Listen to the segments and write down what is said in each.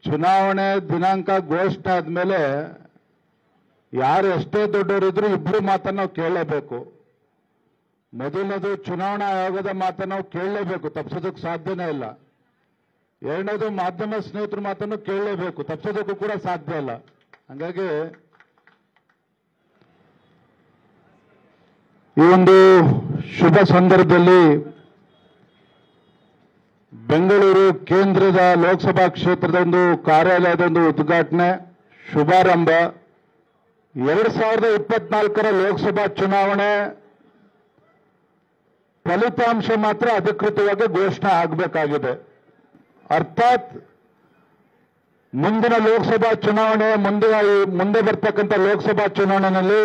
ಚುನಾವಣೆ ದಿನಾಂಕ ಘೋಷಣೆ ಆದ್ಮೇಲೆ ಯಾರು ಎಷ್ಟೇ ದೊಡ್ಡವರಿದ್ರು ಇಬ್ಬರು ಮಾತನ್ನು ನಾವು ಕೇಳಲೇಬೇಕು. ಮೊದಲನೇದು ಚುನಾವಣಾ ಆಯೋಗದ ಮಾತನ್ನು ನಾವು ಕೇಳಲೇಬೇಕು, ತಪ್ಪಿಸೋದಕ್ಕೆ ಸಾಧ್ಯನೇ ಇಲ್ಲ. ಎರಡನೇದು ಮಾಧ್ಯಮ ಸ್ನೇಹಿತರ ಮಾತನ್ನು ಕೇಳಲೇಬೇಕು, ತಪ್ಪಿಸೋದಕ್ಕೂ ಕೂಡ ಸಾಧ್ಯ ಇಲ್ಲ. ಹಾಗಾಗಿ ಈ ಒಂದು ಶುಭ ಸಂದರ್ಭದಲ್ಲಿ ಬೆಂಗಳೂರು ಕೇಂದ್ರದ ಲೋಕಸಭಾ ಕ್ಷೇತ್ರದ ಒಂದು ಕಾರ್ಯಾಲಯದ ಒಂದು ಉದ್ಘಾಟನೆ ಶುಭಾರಂಭ. 2024ರ ಲೋಕಸಭಾ ಚುನಾವಣೆ ಫಲಿತಾಂಶ ಮಾತ್ರ ಅಧಿಕೃತವಾಗಿ ಘೋಷಣೆ ಆಗಬೇಕಾಗಿದೆ. ಅರ್ಥಾತ್ ಮುಂದಿನ ಲೋಕಸಭಾ ಚುನಾವಣೆ ಮುಂದೆ ಬರ್ತಕ್ಕಂಥ ಲೋಕಸಭಾ ಚುನಾವಣೆಯಲ್ಲಿ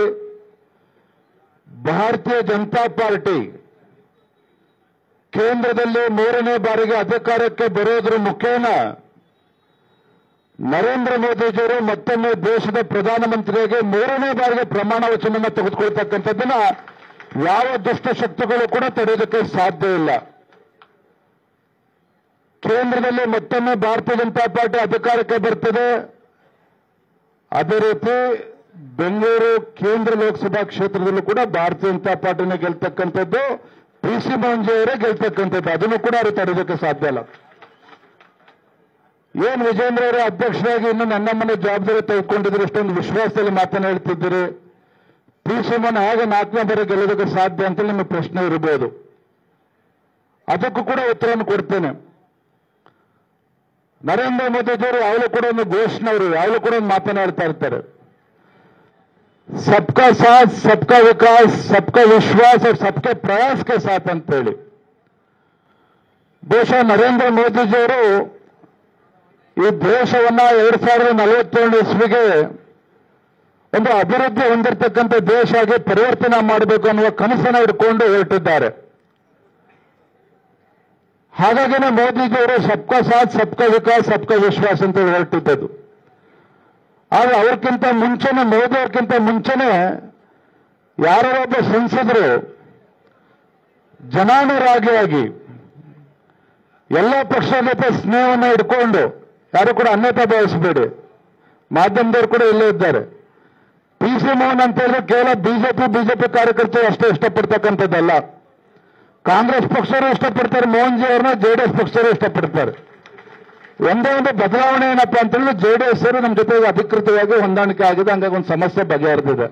ಭಾರತೀಯ ಜನತಾ ಪಾರ್ಟಿ ಕೇಂದ್ರದಲ್ಲಿ 3ನೇ ಬಾರಿಗೆ ಅಧಿಕಾರಕ್ಕೆ ಬರೋದ್ರ ಮುಖೇನ ನರೇಂದ್ರ ಮೋದಿಜಿಯವರು ಮತ್ತೊಮ್ಮೆ ದೇಶದ ಪ್ರಧಾನಮಂತ್ರಿಯಾಗಿ 3ನೇ ಬಾರಿಗೆ ಪ್ರಮಾಣ ವಚನವನ್ನು ತೆಗೆದುಕೊಳ್ತಕ್ಕಂಥದ್ದನ್ನ ಯಾವ ದುಷ್ಟಶಕ್ತಿಗಳು ಕೂಡ ತಡೆಯೋದಕ್ಕೆ ಸಾಧ್ಯ ಇಲ್ಲ. ಕೇಂದ್ರದಲ್ಲಿ ಮತ್ತೊಮ್ಮೆ ಭಾರತೀಯ ಜನತಾ ಪಾರ್ಟಿ ಅಧಿಕಾರಕ್ಕೆ ಬರ್ತದೆ. ಅದೇ ರೀತಿ ಬೆಂಗಳೂರು ಕೇಂದ್ರ ಲೋಕಸಭಾ ಕ್ಷೇತ್ರದಲ್ಲೂ ಕೂಡ ಭಾರತೀಯ ಜನತಾ ಪಾರ್ಟಿನ ಗೆಲ್ತಕ್ಕಂಥದ್ದು, ಪಿಸಿ ಮೋಹನ್ಜಿಯವರೇ ಗೆಲ್ತಕ್ಕಂಥದ್ದು. ಅದನ್ನು ಕೂಡ ಅವರು ತಡೆಯೋದಕ್ಕೆ ಸಾಧ್ಯ ಇಲ್ಲ. ಏನ್ ವಿಜೇಂದ್ರ ಅವರ ಅಧ್ಯಕ್ಷರಾಗಿ ಇನ್ನು ನನ್ನ ಮನೆ ಜವಾಬ್ದಾರಿ ತೆಗೆದುಕೊಂಡಿದ್ರು, ಇಷ್ಟೊಂದು ವಿಶ್ವಾಸದಲ್ಲಿ ಮಾತನಾಡ್ತಿದ್ದೀರಿ, ಪಿಸಿ ಮೋಹನ್ ಹೇಗೆ 4ನೇ ಬಾರಿ ಗೆಲ್ಲೋದಕ್ಕೆ ಸಾಧ್ಯ ಅಂತ ನಿಮಗೆ ಪ್ರಶ್ನೆ ಇರಬಹುದು. ಅದಕ್ಕೂ ಕೂಡ ಉತ್ತರವನ್ನು ಕೊಡ್ತೇನೆ. ನರೇಂದ್ರ ಮೋದಿಜಿಯವರು ಯಾವಾಗಲೂ ಕೂಡ ಒಂದು ಘೋಷಣೆ, ಅವರು ಯಾವಾಗಲೂ ಕೂಡ ಒಂದು ಮಾತನಾಡ್ತಾ ಇರ್ತಾರೆ, सबका साथ सबका विकास सबका विश्वास और सबके प्रयास के साथ ಅಂತೇಳಿ. ಬಹುಶಃ ನರೇಂದ್ರ ಮೋದಿಜಿಯವರು ಈ ದೇಶವನ್ನ 2047 ಇಸ್ವಿಗೆ ಒಂದು ಅಭಿವೃದ್ಧಿ ಹೊಂದಿರತಕ್ಕಂಥ ದೇಶ ಆಗಿ ಪರಿವರ್ತನೆ ಮಾಡಬೇಕು ಅನ್ನುವ ಕನಸನ್ನು ಇಟ್ಕೊಂಡು ಹೊರಟಿದ್ದಾರೆ. ಹಾಗಾಗಿನೇ ಮೋದಿಜಿಯವರು ಸಬ್ಕಾ ಸಾಥ್ ಸಬ್ಕಾ ವಿಕಾಸ್ ಸಬ್ಕಾ ವಿಶ್ವಾಸ್ ಅಂತ ಹೊರಟಿದ್ದದು. ಆದ್ರೆ ಅವ್ರಕ್ಕಿಂತ ಮುಂಚೆನೆ, ಮೋದಿ ಅವ್ರಕ್ಕಿಂತ ಮುಂಚೆನೆ ಯಾರೋ ಒಬ್ಬ ಸಂಸದರು ಜನಾನುರಾಗಿಯಾಗಿ ಎಲ್ಲ ಪಕ್ಷದ ಜೊತೆ ಸ್ನೇಹವನ್ನು ಇಟ್ಕೊಂಡು, ಯಾರು ಕೂಡ ಅನ್ಯತಾ ಭಾವಿಸಬೇಡಿ, ಮಾಧ್ಯಮದವರು ಕೂಡ ಇಲ್ಲೇ ಇದ್ದಾರೆ, ಪಿಸಿ ಮೋಹನ್ ಅಂತ ಹೇಳಿದ್ರೆ ಕೇವಲ ಬಿಜೆಪಿ ಕಾರ್ಯಕರ್ತರು ಅಷ್ಟೇ ಇಷ್ಟಪಡ್ತಕ್ಕಂಥದ್ದಲ್ಲ. ಕಾಂಗ್ರೆಸ್ ಪಕ್ಷರು ಇಷ್ಟಪಡ್ತಾರೆ ಮೋಹನ್ ಜಿ ಅವ್ರನ್ನ, ಜೆಡಿಎಸ್ ಪಕ್ಷರು ಇಷ್ಟಪಡ್ತಾರೆ. ಒಂದೇ ಒಂದು ಬದಲಾವಣೆ ಏನಪ್ಪಾ ಅಂತ ಹೇಳಿದ್ರೆ ಜೆಡಿಎಸ್ ಅವರು ನಮ್ಮ ಜೊತೆಗೆ ಅಧಿಕೃತವಾಗಿ ಹೊಂದಾಣಿಕೆ ಆಗಿದೆ, ಹಂಗಾಗಿ ಒಂದು ಸಮಸ್ಯೆ ಬಗೆಹರಿದಿದೆ.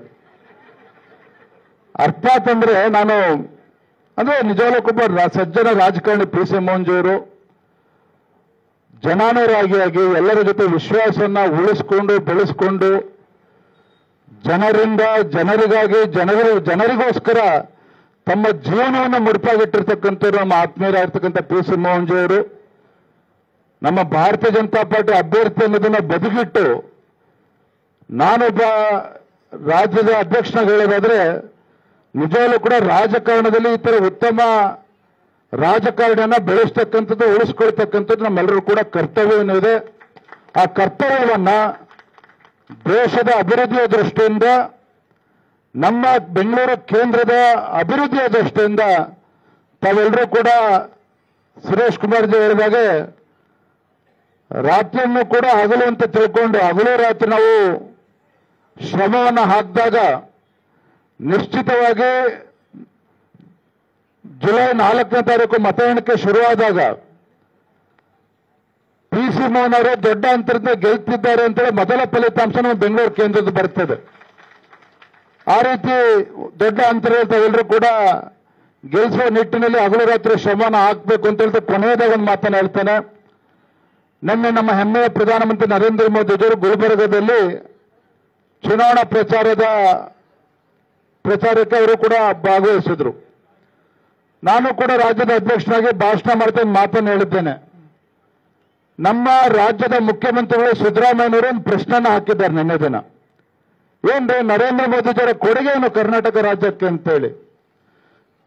ಅರ್ಥಾತ್ ಅಂದ್ರೆ ನಾನು ಅಂದ್ರೆ ನಿಜವಾಗ್ಲೂ ಸಜ್ಜನ ರಾಜಕಾರಣಿ ಪಿಸಿ ಮೋಹನ್ ಜಿಯವರು ಜನಾನುರಾಗಿಯಾಗಿ ಎಲ್ಲರ ಜೊತೆ ವಿಶ್ವಾಸವನ್ನ ಉಳಿಸ್ಕೊಂಡು ಬೆಳೆಸ್ಕೊಂಡು ಜನರಿಂದ ಜನರಿಗಾಗಿ ಜನರಿಗೋಸ್ಕರ ತಮ್ಮ ಜೀವನವನ್ನು ಮುಡಿಪಾಗಿಟ್ಟಿರ್ತಕ್ಕಂಥವ್ರು ನಮ್ಮ ಆತ್ಮೀಯರಾಗಿರ್ತಕ್ಕಂಥ ಪಿಸಿ ಮೋಹನ್ ಜಿಯವರು ನಮ್ಮ ಭಾರತೀಯ ಜನತಾ ಪಾರ್ಟಿ ಅಭ್ಯರ್ಥಿ ಅನ್ನೋದನ್ನ ಬದಿಗಿಟ್ಟು ನಾನೊಬ್ಬ ರಾಜ್ಯದ ಅಧ್ಯಕ್ಷನಾಗಿ ಹೇಳೋದಾದ್ರೆ ನಿಜವಾಗ್ಲೂ ಕೂಡ ರಾಜಕಾರಣದಲ್ಲಿ ಈ ತರ ಉತ್ತಮ ರಾಜಕಾರಣನ ಬೆಳೆಸ್ತಕ್ಕಂಥದ್ದು, ಉಳಿಸ್ಕೊಳ್ತಕ್ಕಂಥದ್ದು ನಮ್ಮೆಲ್ಲರೂ ಕೂಡ ಕರ್ತವ್ಯ ಏನಿದೆ. ಆ ಕರ್ತವ್ಯವನ್ನ ದೇಶದ ಅಭಿವೃದ್ಧಿಯ ದೃಷ್ಟಿಯಿಂದ, ನಮ್ಮ ಬೆಂಗಳೂರು ಕೇಂದ್ರದ ಅಭಿವೃದ್ಧಿಯ ದೃಷ್ಟಿಯಿಂದ ತಾವೆಲ್ಲರೂ ಕೂಡ ಸುರೇಶ್ ಕುಮಾರ್ ಜಿ ಹೇಳಿದಾಗೆ ರಾತ್ರಿಯನ್ನು ಕೂಡ ಹಗಲು ಅಂತ ತಿಳ್ಕೊಂಡು ಹಗಲು ರಾತ್ರಿ ನಾವು ಶ್ರಮವನ್ನು ಹಾಕಿದಾಗ ನಿಶ್ಚಿತವಾಗಿ ಜುಲೈ 4ನೇ ತಾರೀಕು ಮತ ಎಣಿಕೆ ಶುರುವಾದಾಗ ಪಿಸಿ ಮೋಹನ್ ಅವರು ದೊಡ್ಡ ಅಂತರದಿಂದ ಗೆಲ್ತಿದ್ದಾರೆ ಅಂತೇಳಿ ಮೊದಲ ಫಲಿತಾಂಶ ನಮ್ಮ ಬೆಂಗಳೂರು ಕೇಂದ್ರದ ಬರ್ತದೆ. ಆ ರೀತಿ ದೊಡ್ಡ ಅಂತರ ತಾವೆಲ್ಲರೂ ಕೂಡ ಗೆಲ್ಲಿಸುವ ನಿಟ್ಟಿನಲ್ಲಿ ಹಗಲು ರಾತ್ರಿ ಶ್ರಮವನ್ನು ಹಾಕಬೇಕು ಅಂತ ಹೇಳಿದ್ರೆ ಕೊನೆಯದಾಗ ಒಂದು ಮಾತನ್ನು ಹೇಳ್ತೇನೆ. ನಿನ್ನೆ ನಮ್ಮ ಹೆಮ್ಮೆಯ ಪ್ರಧಾನಮಂತ್ರಿ ನರೇಂದ್ರ ಮೋದಿಜಿಯವರು ಗುಲ್ಬರ್ಗದಲ್ಲಿ ಚುನಾವಣಾ ಪ್ರಚಾರಕ್ಕೆ ಅವರು ಕೂಡ ಭಾಗವಹಿಸಿದ್ರು. ನಾನು ಕೂಡ ರಾಜ್ಯದ ಅಧ್ಯಕ್ಷನಾಗಿ ಭಾಷಣ ಮಾಡ್ತೇನೆ, ಮಾತನ್ನು ಹೇಳಿದ್ದೇನೆ. ನಮ್ಮ ರಾಜ್ಯದ ಮುಖ್ಯಮಂತ್ರಿಗಳು ಸಿದ್ದರಾಮಯ್ಯನವರು ಒಂದು ಪ್ರಶ್ನೆಯನ್ನು ಹಾಕಿದ್ದಾರೆ ನಿನ್ನೆ ದಿನ. ಏನ್ರಿ ನರೇಂದ್ರ ಮೋದಿಜಿಯವರ ಕೊಡುಗೆ ಏನು ಕರ್ನಾಟಕ ರಾಜ್ಯಕ್ಕೆ ಅಂತೇಳಿ.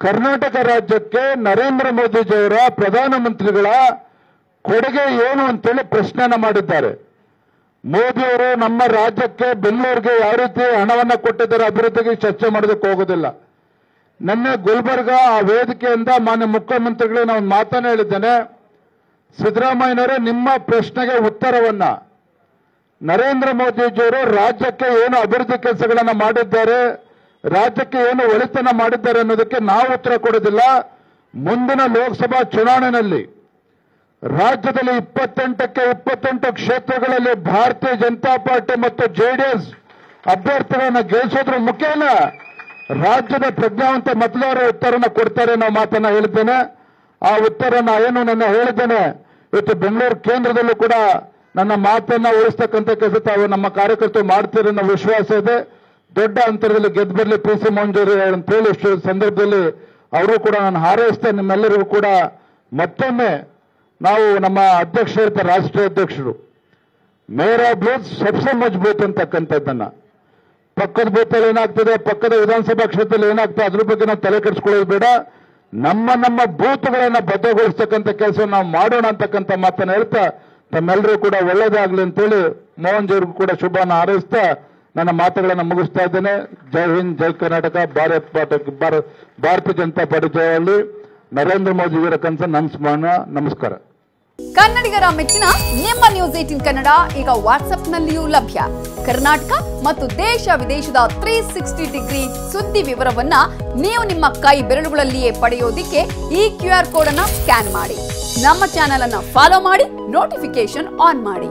ಕರ್ನಾಟಕ ರಾಜ್ಯಕ್ಕೆ ನರೇಂದ್ರ ಮೋದಿಜಿಯವರ ಪ್ರಧಾನಮಂತ್ರಿಗಳ ಕೊಡುಗೆ ಏನು ಅಂತೇಳಿ ಪ್ರಶ್ನೆಯನ್ನ ಮಾಡಿದ್ದಾರೆ. ಮೋದಿಯವರು ನಮ್ಮ ರಾಜ್ಯಕ್ಕೆ ಬೆಂಗಳೂರಿಗೆ ಯಾವ ರೀತಿ ಹಣವನ್ನು ಕೊಟ್ಟಿದ್ದಾರೆ ಅಭಿವೃದ್ಧಿಗೆ ಚರ್ಚೆ ಮಾಡೋದಕ್ಕೆ ಹೋಗೋದಿಲ್ಲ. ನಿನ್ನೆ ಗುಲ್ಬರ್ಗ ಆ ವೇದಿಕೆಯಿಂದ ಮಾನ್ಯ ಮುಖ್ಯಮಂತ್ರಿಗಳು ನಾನು ಮಾತನ್ನು ಹೇಳಿದ್ದೇನೆ. ಸಿದ್ದರಾಮಯ್ಯನವರೇ, ನಿಮ್ಮ ಪ್ರಶ್ನೆಗೆ ಉತ್ತರವನ್ನ ನರೇಂದ್ರ ಮೋದಿಜಿಯವರು ರಾಜ್ಯಕ್ಕೆ ಏನು ಅಭಿವೃದ್ಧಿ ಕೆಲಸಗಳನ್ನು ಮಾಡಿದ್ದಾರೆ, ರಾಜ್ಯಕ್ಕೆ ಏನು ಒಳಿತನ ಮಾಡಿದ್ದಾರೆ ಅನ್ನೋದಕ್ಕೆ ನಾವು ಉತ್ತರ ಕೊಡೋದಿಲ್ಲ. ಮುಂದಿನ ಲೋಕಸಭಾ ಚುನಾವಣೆಯಲ್ಲಿ ರಾಜ್ಯದಲ್ಲಿ 28ಕ್ಕೆ 28 ಕ್ಷೇತ್ರಗಳಲ್ಲಿ ಭಾರತೀಯ ಜನತಾ ಪಾರ್ಟಿ ಮತ್ತು ಜೆಡಿಎಸ್ ಅಭ್ಯರ್ಥಿಗಳನ್ನು ಗೆಲ್ಲಿಸೋದ್ರ ಮುಖೇನ ರಾಜ್ಯದ ಪ್ರಜ್ಞಾವಂತ ಮತದಾರರ ಉತ್ತರನ ಕೊಡ್ತಾರೆ ಅನ್ನೋ ಮಾತನ್ನ ಹೇಳಿದ್ದೇನೆ. ಆ ಉತ್ತರನ ಏನು ನನ್ನ ಹೇಳಿದ್ದೇನೆ, ಇವತ್ತು ಬೆಂಗಳೂರು ಕೇಂದ್ರದಲ್ಲೂ ಕೂಡ ನನ್ನ ಮಾತನ್ನ ಉಳಿಸ್ತಕ್ಕಂಥ ಕೆಲಸ ತಾವು ನಮ್ಮ ಕಾರ್ಯಕರ್ತರು ಮಾಡ್ತೀರಿ ಅನ್ನೋ ವಿಶ್ವಾಸ ಇದೆ. ದೊಡ್ಡ ಅಂತರದಲ್ಲಿ ಗೆದ್ದು ಬರಲಿ ಪಿ ಸಿ ಮಂಜೂರಿ ಅಂತ ಹೇಳಿ ಇಷ್ಟು ಸಂದರ್ಭದಲ್ಲಿ ಅವರು ಕೂಡ ನಾನು ಹಾರೈಸ್ತಾ ನಿಮ್ಮೆಲ್ಲರಿಗೂ ಕೂಡ ಮತ್ತೊಮ್ಮೆ ನಾವು ನಮ್ಮ ಅಧ್ಯಕ್ಷರು ಇರ್ತಾರೆ, ರಾಷ್ಟ್ರೀಯ ಅಧ್ಯಕ್ಷರು ಮೇರಾ ಬೂತ್ ಸಬ್ಸೆ ಮಜಬೂತ್ ಅಂತಕ್ಕಂಥದ್ದನ್ನ ಪಕ್ಕದ ಬೂತಲ್ಲಿ ಏನಾಗ್ತದೆ, ಪಕ್ಕದ ವಿಧಾನಸಭಾ ಕ್ಷೇತ್ರದಲ್ಲಿ ಏನಾಗ್ತದೆ ಅದ್ರ ಬಗ್ಗೆ ನಾವು ತಲೆ ಕೆಡಿಸ್ಕೊಳ್ಳೋದು ಬೇಡ. ನಮ್ಮ ಬೂತ್ಗಳನ್ನ ಭದ್ರಗೊಳಿಸ್ತಕ್ಕಂಥ ಕೆಲಸ ನಾವು ಮಾಡೋಣ ಅಂತಕ್ಕಂಥ ಮಾತನ್ನ ಹೇಳ್ತಾ ತಮ್ಮೆಲ್ಲರೂ ಕೂಡ ಒಳ್ಳೇದಾಗ್ಲಿ ಅಂತೇಳಿ ಮೋಹನ್ ಜಿಯವ್ರಿಗೂ ಕೂಡ ಶುಭನ ಹಾರೈಸ್ತಾ ನನ್ನ ಮಾತುಗಳನ್ನು ಮುಗಿಸ್ತಾ ಇದ್ದೇನೆ. ಜೈ ಹಿಂದ್, ಜೈ ಕರ್ನಾಟಕ, ಭಾರತೀಯ ಜನತಾ ಪಾರ್ಟಿ ಜಯವಾಗಲಿ. ನರೇಂದ್ರ ಮೋದಿ ಅವರ ಕನಸು ನನ್ನ ಸ್ಮರಣ. ನಮಸ್ಕಾರ. ಕನ್ನಡಿಗರ ಮೆಚ್ಚಿನ ನಿಮ್ಮ ನ್ಯೂಸ್ 18 ಕನ್ನಡ ಈಗ ವಾಟ್ಸ್ಆಪ್ನಲ್ಲಿಯೂ ಲಭ್ಯ. ಕರ್ನಾಟಕ ಮತ್ತು ದೇಶ ವಿದೇಶದ 360 ಡಿಗ್ರಿ ಸುದ್ದಿ ವಿವರವನ್ನ ನೀವು ನಿಮ್ಮ ಕೈ ಬೆರಳುಗಳಲ್ಲಿಯೇ ಪಡೆಯೋದಿಕ್ಕೆ ಈ QR ಕೋಡ್ ಅನ್ನು ಸ್ಕ್ಯಾನ್ ಮಾಡಿ. ನಮ್ಮ ಚಾನೆಲ್ ಅನ್ನು ಫಾಲೋ ಮಾಡಿ, ನೋಟಿಫಿಕೇಶನ್ ಆನ್ ಮಾಡಿ.